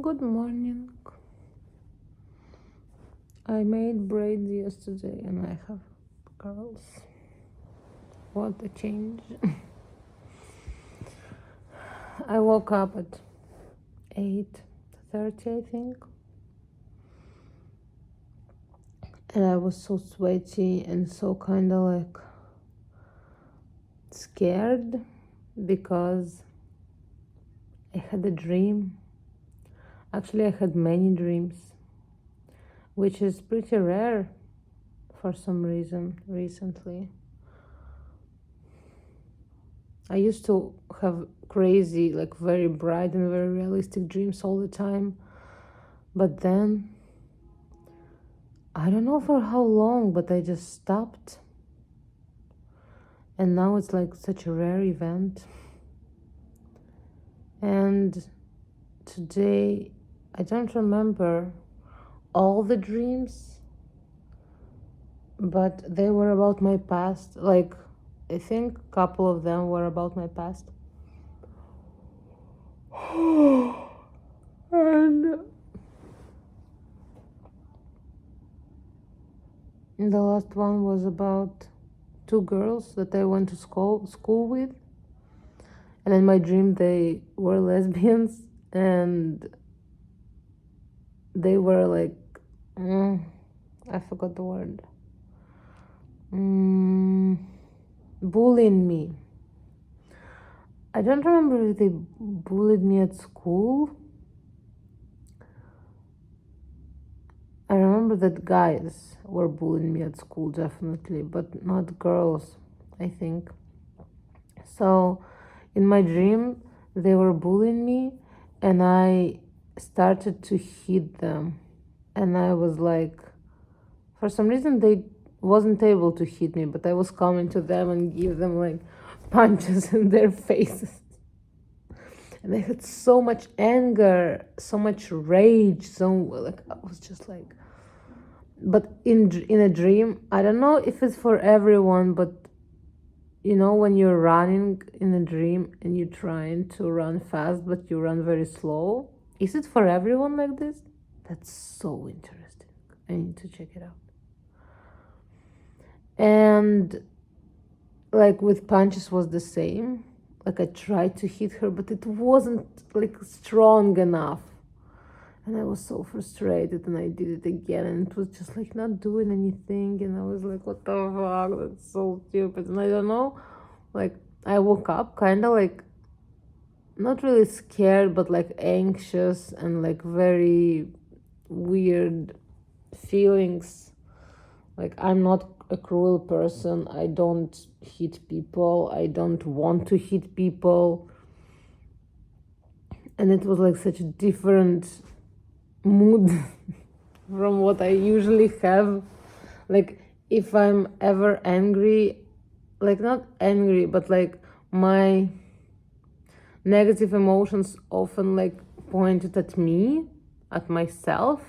Good morning. I made braids yesterday and I have curls. What a change. I woke up at 8:30, I think, and I was so sweaty and so kind of like scared because I had a dream. Actually, I had many dreams, which is pretty rare for some reason recently. I used to have crazy, like very bright and very realistic dreams all the time. But then, I don't know for how long, but I just stopped. And now it's like such a rare event. And today, I don't remember all the dreams, but they were about my past. Like, I think a couple of them were about my past. And the last one was about two girls that I went to school with. And in my dream, they were lesbians and they were like, I forgot the word, bullying me. I don't remember if they bullied me at school. I remember that guys were bullying me at school, definitely, but not girls, I think. So in my dream, they were bullying me, and I started to hit them. And I was like, for some reason, they wasn't able to hit me, but I was coming to them and give them like punches in their faces. And I had so much anger, so much rage, so like I was just like, but in a dream, I don't know if it's for everyone, but you know when you're running in a dream and you're trying to run fast but you run very slow, is it for everyone like this? That's so interesting. I need to check it out. And like with punches was the same. Like I tried to hit her, but it wasn't like strong enough. And I was so frustrated and I did it again and it was just like not doing anything. And I was like, what the fuck? That's so stupid. And I don't know, like I woke up kind of like not really scared, but like anxious and like very weird feelings. Like I'm not a cruel person. I don't hit people. I don't want to hit people. And it was like such a different mood from what I usually have. Like if I'm ever angry, like not angry, but like my negative emotions often like pointed at me, at myself.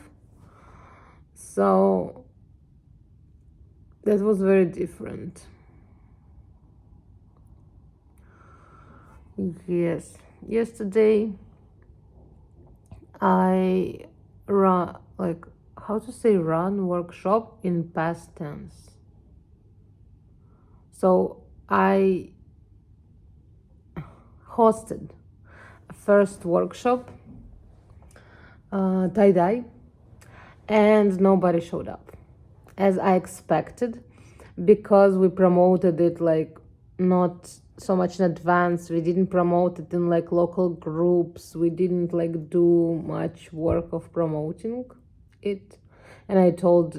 So that was very different. Yes. Yesterday I run like how to say run workshop in past tense. So I hosted a first workshop, tie-dye, and nobody showed up as I expected because we promoted it like not so much in advance. We didn't promote it in like local groups. We didn't like do much work of promoting it. And I told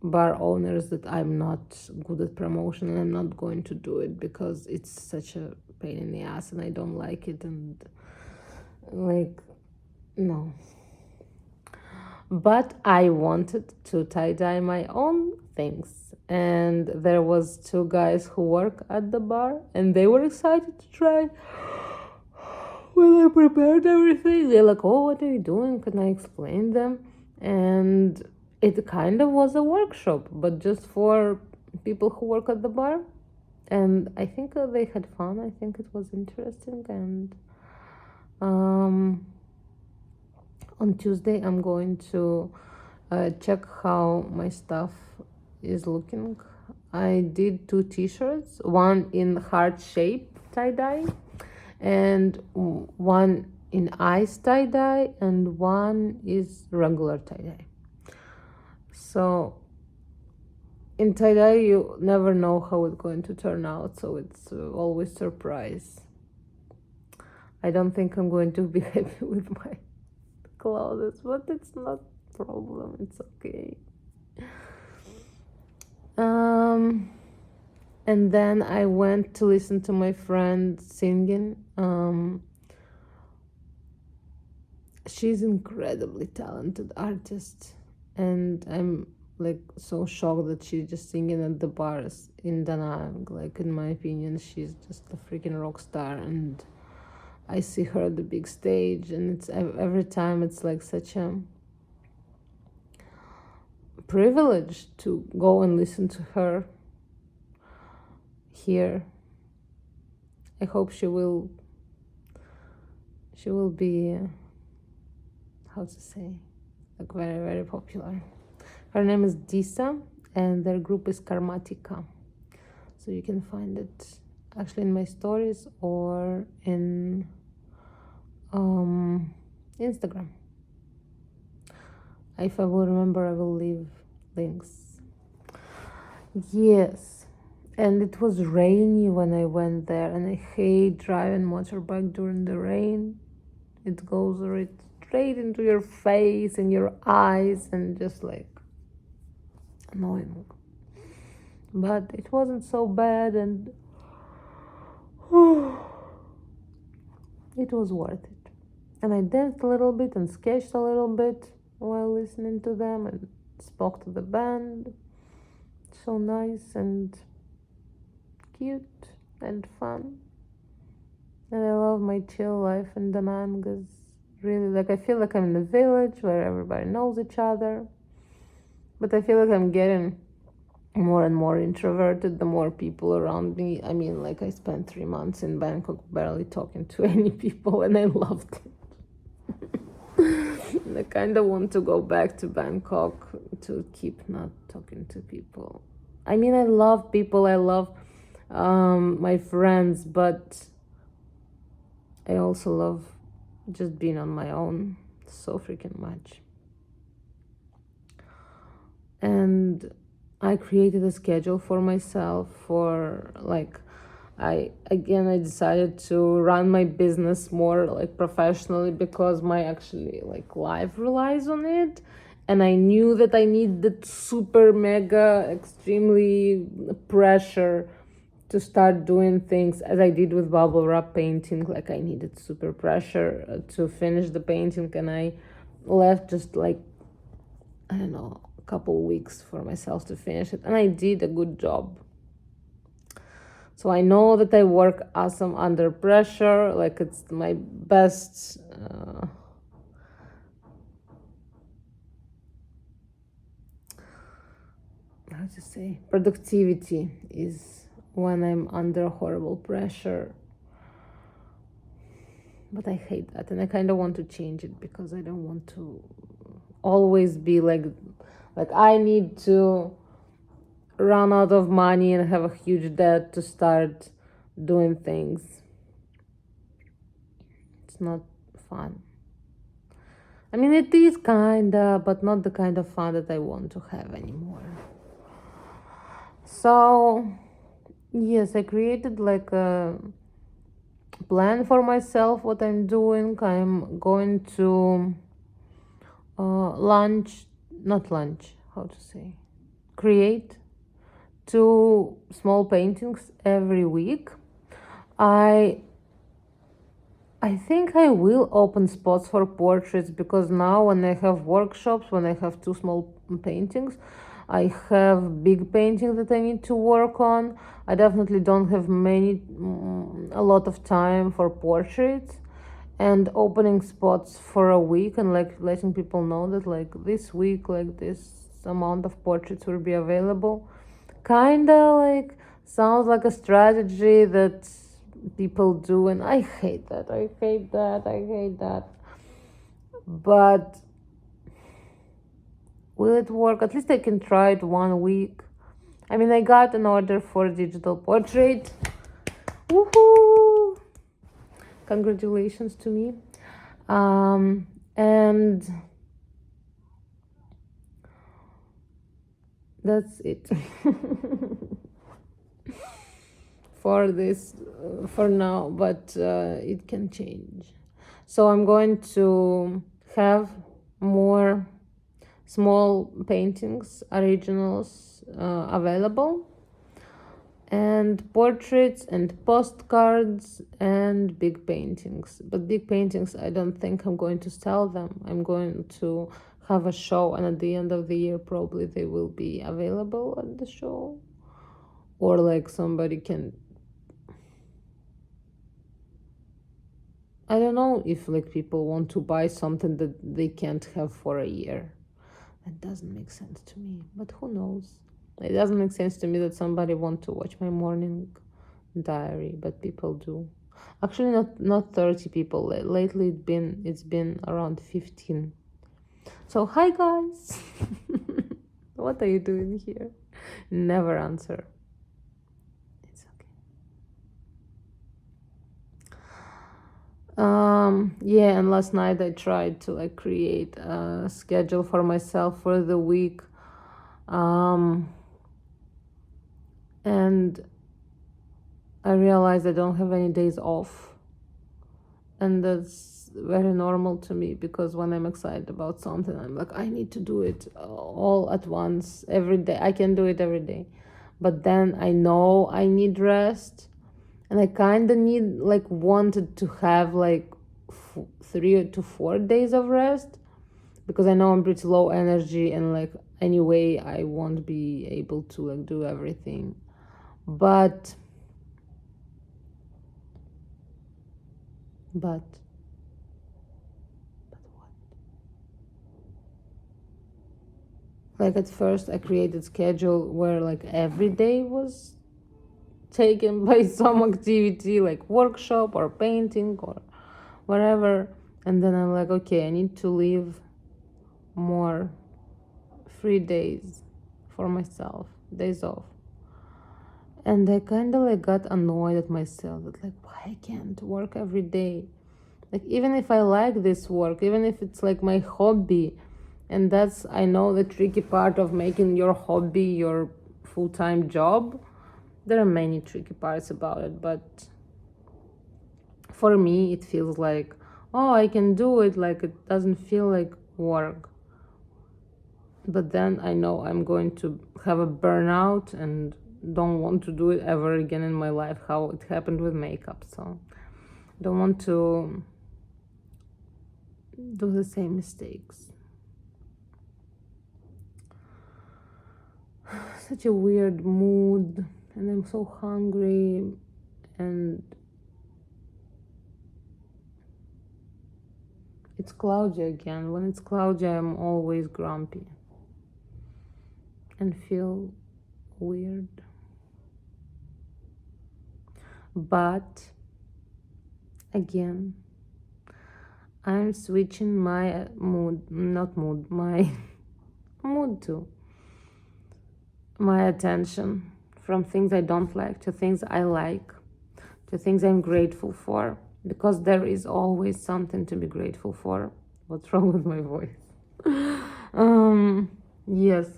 bar owners that I'm not good at promotion and I'm not going to do it because it's such a pain in the ass and I don't like it. And like, no. But I wanted to tie-dye my own things. And there was two guys who work at the bar and they were excited to try. When I prepared everything, they're like, oh, what are you doing? Can I explain them? And it kind of was a workshop, but just for people who work at the bar. And I think they had fun. I think it was interesting. And On Tuesday, I'm going to check how my stuff is looking. I did 2 t-shirts, one in heart shape tie-dye and one in ice tie-dye, and one is regular tie-dye. So in tie-dye you never know how it's going to turn out, so it's always surprise. I don't think I'm going to be happy with my clothes, but it's not a problem, it's okay. And then I went to listen to my friend singing. She's incredibly talented artist, and I'm like so shocked that she's just singing at the bars in Da Nang. Like, in my opinion, she's just a freaking rock star, and I see her at the big stage, and it's every time it's like such a privilege to go and listen to her here. I hope she will be how to say, like, very, very popular. Her name is Disa, and their group is Karmatika. So you can find it actually in my stories or in Instagram. If I will remember, I will leave links. Yes, and it was rainy when I went there, and I hate driving motorbike during the rain. It goes right straight into your face and your eyes, and just like annoying. But it wasn't so bad, and it was worth it. And I danced a little bit and sketched a little bit while listening to them, and spoke to the band. So nice and cute and fun. And I love my chill life in Da Nang, because really, like, I feel like I'm in a village where everybody knows each other. But I feel like I'm getting more and more introverted the more people around me. I mean, like, I spent 3 months in Bangkok barely talking to any people, and I loved it. And I kind of want to go back to Bangkok to keep not talking to people. I mean, I love people, I love my friends, but I also love just being on my own so freaking much. And I created a schedule for myself for, like, I decided to run my business more like professionally, because my actually like life relies on it. And I knew that I needed super mega extremely pressure to start doing things as I did with bubble wrap painting. Like, I needed super pressure to finish the painting, and I left just like, I don't know, a couple weeks for myself to finish it, and I did a good job. So I know that I work awesome under pressure. Like, it's my best how to say, productivity is when I'm under horrible pressure. But I hate that, and I kind of want to change it, because I don't want to always be like I need to run out of money and have a huge debt to start doing things. It's not fun. I mean, it is kinda, but not the kind of fun that I want to have anymore. So yes, I created like a plan for myself what I'm doing. I'm going to create 2 small paintings every week. I think I will open spots for portraits, because now when I have workshops, when I have 2 small paintings, I have big paintings that I need to work on. I definitely don't have a lot of time for portraits. And opening spots for a week, and like letting people know that like this week, like this amount of portraits will be available, kind of like sounds like a strategy that people do, and I hate that. but will it work? At least I can try it 1 week. I mean, I got an order for a digital portrait. Woohoo! Congratulations to me. And that's it for this for now, but it can change. So I'm going to have more small paintings, originals available, and portraits and postcards and big paintings. But big paintings, I don't think I'm going to sell them. I'm going to have a show, and at the end of the year probably they will be available at the show, or like somebody can, I don't know if like people want to buy something that they can't have for a year. That doesn't make sense to me, but who knows. It doesn't make sense to me that somebody want to watch my morning diary, but people do. Actually, not 30 people. Lately it's been around 15. So hi guys. What are you doing here? Never answer. It's okay. Yeah, and last night I tried to like create a schedule for myself for the week. And I realized I don't have any days off. And that's very normal to me, because when I'm excited about something, I'm like, I need to do it all at once, every day. I can do it every day. But then I know I need rest. And I kind of wanted to have like 3 to 4 days of rest, because I know I'm pretty low energy, and like anyway I won't be able to like do everything. But what? Like at first I created schedule where like every day was taken by some activity, like workshop or painting or whatever. And then I'm like, okay, I need to leave more free days for myself, days off. And I kind of like got annoyed at myself that like, why I can't work every day? Like, even if I like this work, even if it's like my hobby, and that's, I know, the tricky part of making your hobby your full-time job. There are many tricky parts about it, but for me it feels like, oh, I can do it, like it doesn't feel like work. But then I know I'm going to have a burnout and don't want to do it ever again in my life, how it happened with makeup. So don't want to do the same mistakes. Such a weird mood, and I'm so hungry, and it's cloudy again. When it's cloudy, I'm always grumpy and feel weird. But again, I'm switching my mood, not mood, my mood too. My attention from things I don't like to things I like, to things I'm grateful for, because there is always something to be grateful for. What's wrong with my voice? Yes.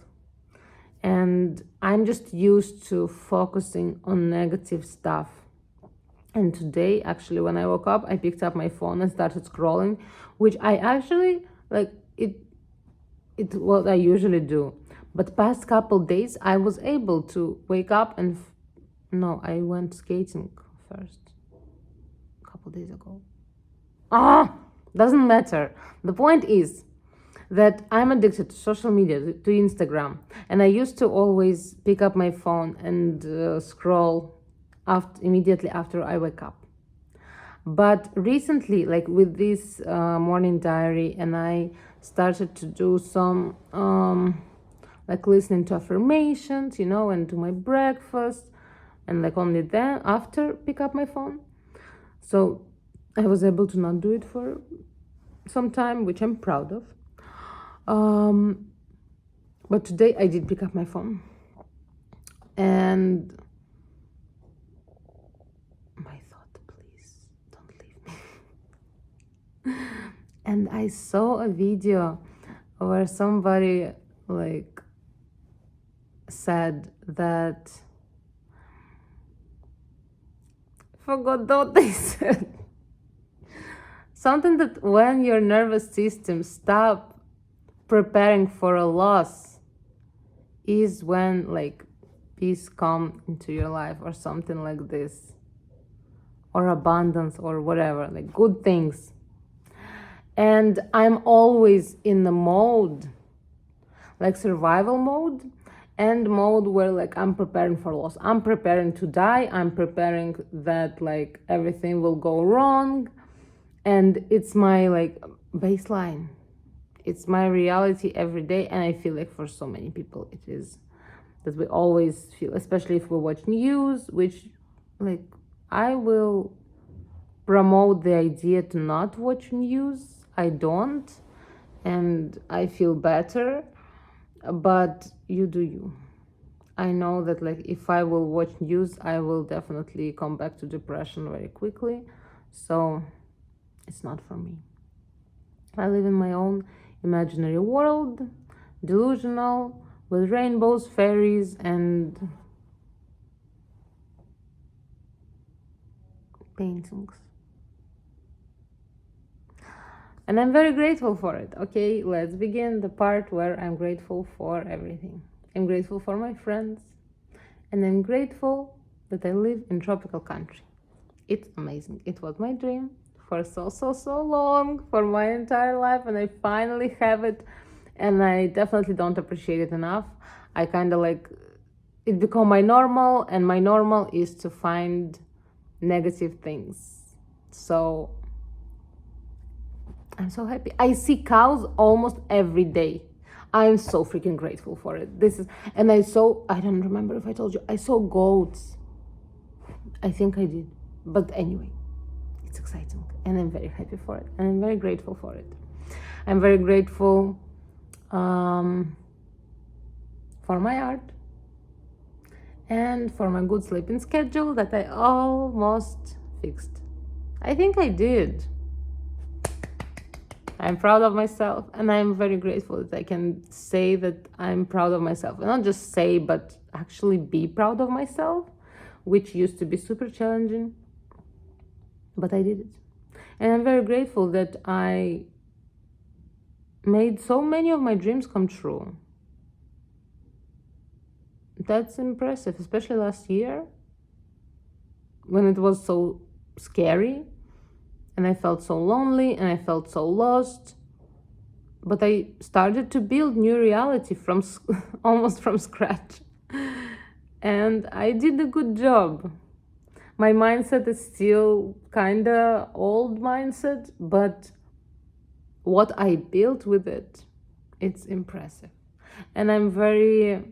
And I'm just used to focusing on negative stuff. And today, actually, when I woke up, I picked up my phone and started scrolling, which I actually like it what I usually do. But past couple days, I was able to wake up and no, I went skating first a couple days ago. Doesn't matter. The point is that I'm addicted to social media, to Instagram, and I used to always pick up my phone and scroll immediately after I wake up. But recently, like with this morning diary, and I started to do some like listening to affirmations, and do my breakfast, and like only then after pick up my phone. So I was able to not do it for some time, which I'm proud of. But today I did pick up my phone, and my thought, please don't leave me. And I saw a video where somebody like said that, forgot what they said. Something that when your nervous system stop preparing for a loss is when like peace come into your life, or something like this, or abundance, or whatever, like good things. And I'm always in the mode, like survival mode, and mode where like I'm preparing for loss. I'm preparing to die. I'm preparing that like everything will go wrong. And it's my like baseline. It's my reality every day. And I feel like for so many people it is, that we always feel, especially if we watch news, which like I will promote the idea to not watch news. I don't, and I feel better, but you do you. I know that like if I will watch news, I will definitely come back to depression very quickly. So it's not for me. I live in my own imaginary world, delusional, with rainbows, fairies, and paintings. And I'm very grateful for it. Okay, let's begin the part where I'm grateful for everything. I'm grateful for my friends, and I'm grateful that I live in tropical country. It's amazing. It was my dream for so long, for my entire life, and I finally have it, and I definitely don't appreciate it enough. I kind of like it become my normal, and my normal is to find negative things. So I'm so happy. I see cows almost every day. I'm so freaking grateful for it. And I don't remember if I told you, I saw goats. I think I did. But anyway, it's exciting, and I'm very happy for it, and I'm very grateful for it. I'm very grateful for my art, and for my good sleeping schedule that I almost fixed. I think I did. I'm proud of myself, and I'm very grateful that I can say that I'm proud of myself. And not just say, but actually be proud of myself, which used to be super challenging, but I did it. And I'm very grateful that I made so many of my dreams come true. That's impressive, especially last year when it was so scary, and I felt so lonely, and I felt so lost. But I started to build new reality from almost from scratch. And I did a good job. My mindset is still kinda old mindset, but what I built with it, it's impressive. And I'm very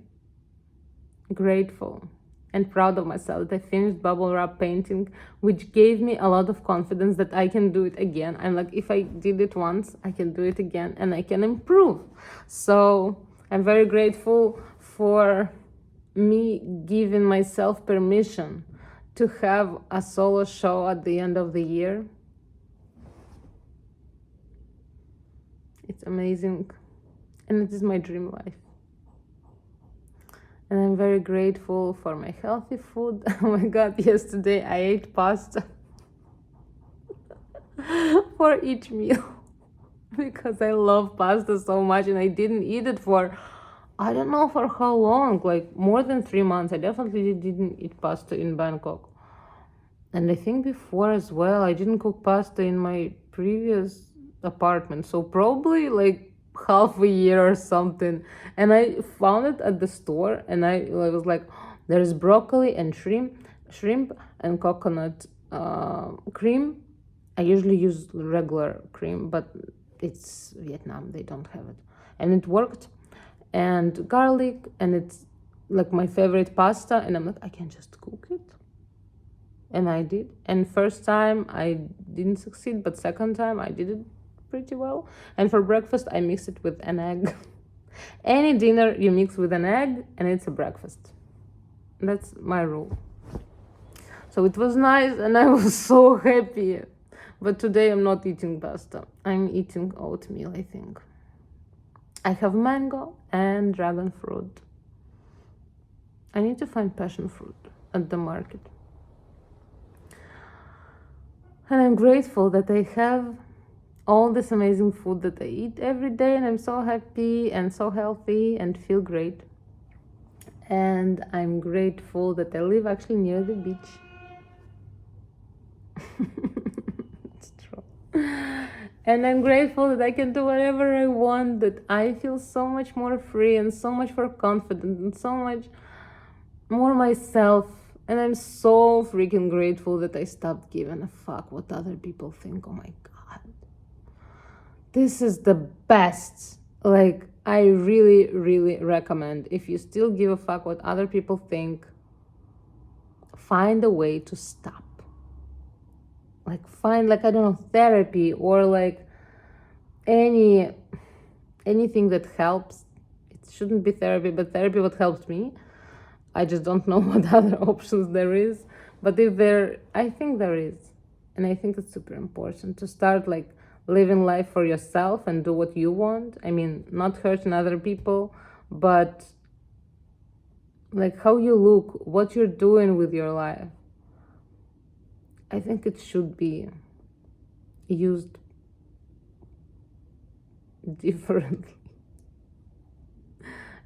grateful and proud of myself that I finished bubble wrap painting, which gave me a lot of confidence that I can do it again. I'm like, if I did it once, I can do it again, and I can improve. So I'm very grateful for me giving myself permission to have a solo show at the end of the year. It's amazing, and it is my dream life. And I'm very grateful for my healthy food. Oh my god, yesterday I ate pasta for each meal because I love pasta so much, and I didn't eat it for I don't know for how long, like more than 3 months. I definitely didn't eat pasta in Bangkok. And I think before as well, I didn't cook pasta in my previous apartment. So probably like half a year or something. And I found it at the store, and I was like, there's broccoli and shrimp and coconut cream. I usually use regular cream, but it's Vietnam, they don't have it. And it worked. And garlic, and it's like my favorite pasta, and I'm like, I can just cook it. And I did. And first time I didn't succeed, but second time I did it pretty well. And for breakfast, I mix it with an egg. Any dinner you mix with an egg, and it's a breakfast. That's my rule. So it was nice, and I was so happy. But today I'm not eating pasta. I'm eating oatmeal, I think. I have mango and dragon fruit. I need to find passion fruit at the market. And I'm grateful that I have all this amazing food that I eat every day, and I'm so happy and so healthy and feel great. And I'm grateful that I live actually near the beach. It's true. And I'm grateful that I can do whatever I want, that I feel so much more free and so much more confident and so much more myself. And I'm so freaking grateful that I stopped giving a fuck what other people think. Oh my god. This is the best. Like, I really, really recommend, if you still give a fuck what other people think, find a way to stop. Like, find, like, I don't know, therapy or like anything that helps. It shouldn't be therapy, but therapy what helps me. I just don't know what other options there is. But if there, I think there is. And I think it's super important to start like living life for yourself and do what you want. I mean, not hurting other people, but like how you look, what you're doing with your life. I think it should be used differently.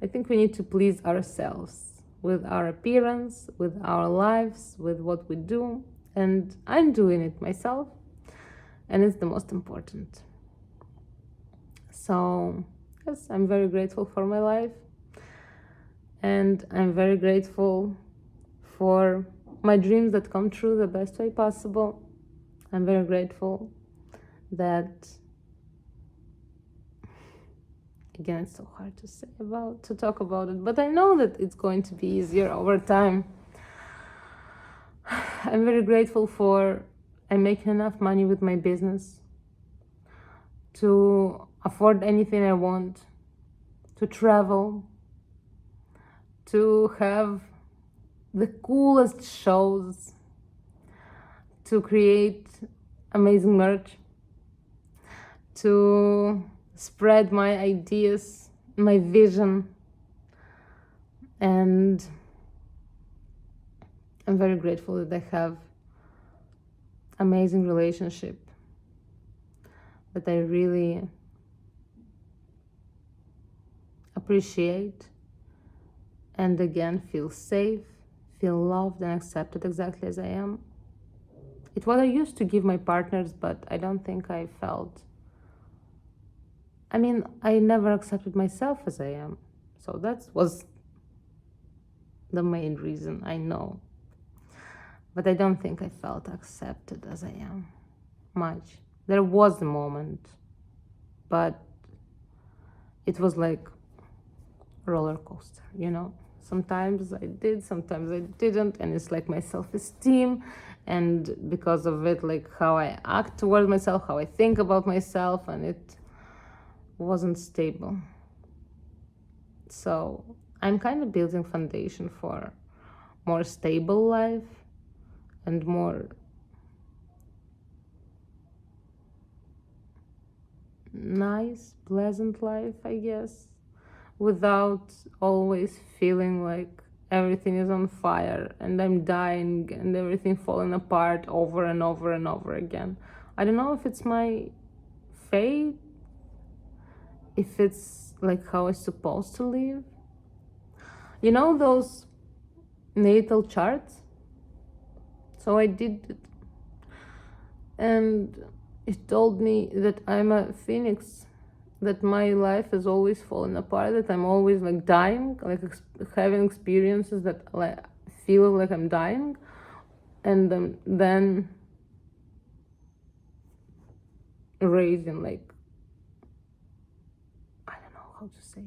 I think we need to please ourselves with our appearance, with our lives, with what we do. And I'm doing it myself. And it's the most important. So, yes, I'm very grateful for my life. And I'm very grateful for my dreams that come true the best way possible. I'm very grateful that, again, it's so hard to talk about it, but I know that it's going to be easier over time. I'm very grateful for I'm making enough money with my business to afford anything I want, to travel, to have the coolest shows, to create amazing merch, to spread my ideas, my vision. And I'm very grateful that I have amazing relationship, that I really appreciate, and again feel safe, feel loved and accepted exactly as I am. It's what I used to give my partners, but I don't think I felt, I mean, I never accepted myself as I am. So that was the main reason, I know. But I don't think I felt accepted as I am much. There was a moment, but it was like a roller coaster, you know? Sometimes I did, sometimes I didn't, and it's like my self-esteem, and because of it, like how I act towards myself, how I think about myself, and it wasn't stable. So I'm kind of building foundation for more stable life and more nice, pleasant life, I guess, without always feeling like everything is on fire and I'm dying and everything falling apart over and over and over again. I don't know if it's my fate, if it's like how I'm supposed to live. You know those natal charts? So I did it, and it told me that I'm a phoenix, that my life is always falling apart, that I'm always like dying, like having experiences that like feel like I'm dying, and then raising, like, I don't know how to say,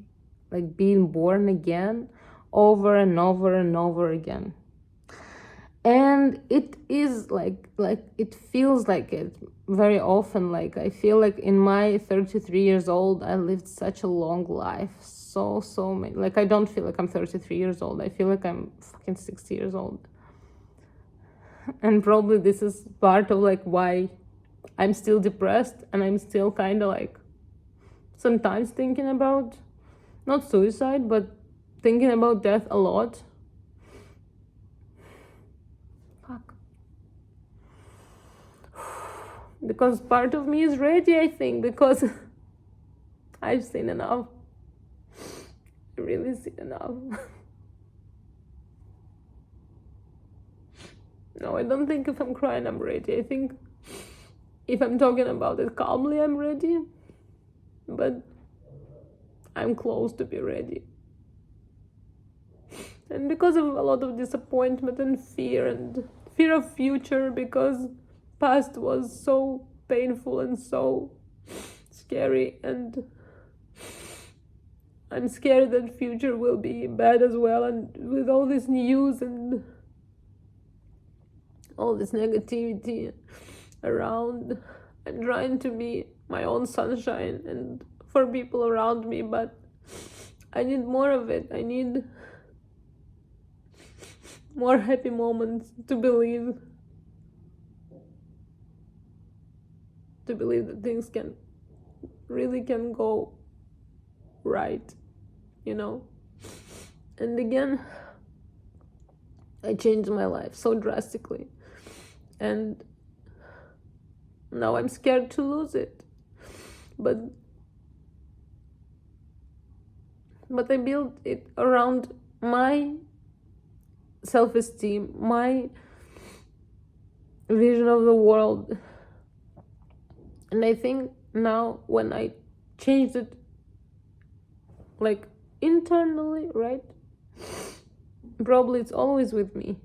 like being born again over and over and over again. And it is like it feels like it very often. Like I feel like in my 33 years old I lived such a long life, so many, like I don't feel like I'm 33 years old, I feel like I'm fucking 60 years old. And probably this is part of like why I'm still depressed, and I'm still kind of like sometimes thinking about not suicide but thinking about death a lot. Fuck. Because part of me is ready, I think, because I've seen enough. I really seen enough. No, I don't think if I'm crying I'm ready. I think if I'm talking about it calmly I'm ready, but I'm close to be ready. And because of a lot of disappointment and fear of future, because past was so painful and so scary, and I'm scared that future will be bad as well. And with all this news and all this negativity around, I'm trying to be my own sunshine and for people around me, but I need more of it. I need more happy moments to believe that things can really can go right, you know. And again, I changed my life so drastically, and now I'm scared to lose it. But I built it around my self-esteem, my vision of the world. And I think now when I changed it like internally, right, probably it's always with me,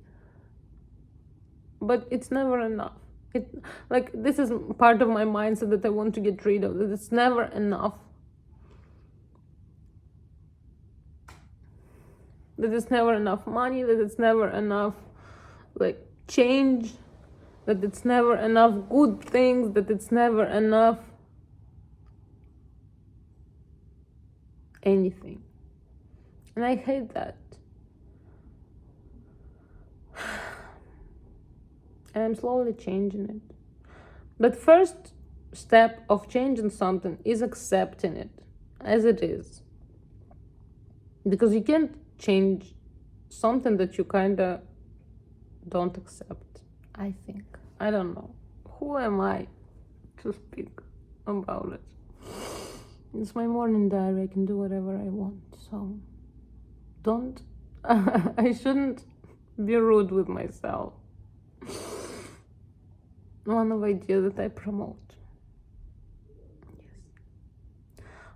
but it's never enough. It, like, this is part of my mindset that I want to get rid of, that it's never enough, that it's never enough money, that it's never enough like change, that it's never enough good things, that it's never enough anything. And I hate that. And I'm slowly changing it. But first step of changing something is accepting it as it is. Because you can't change something that you kinda don't accept, I think. I don't know. Who am I to speak about it? It's my morning diary. I can do whatever I want. So don't I shouldn't be rude with myself. One of idea that I promote. Yes.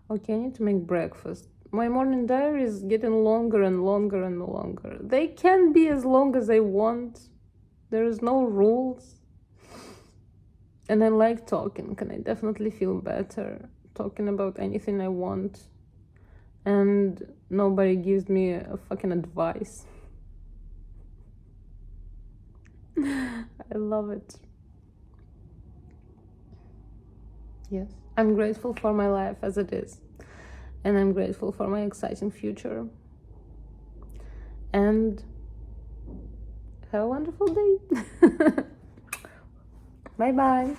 Okay, I need to make breakfast. My morning diary is getting longer and longer and longer. They can be as long as I want. There is no rules. And I like talking, and I definitely feel better talking about anything I want. And nobody gives me a fucking advice. I love it. Yes, I'm grateful for my life as it is. And I'm grateful for my exciting future. And have a wonderful day. Bye bye.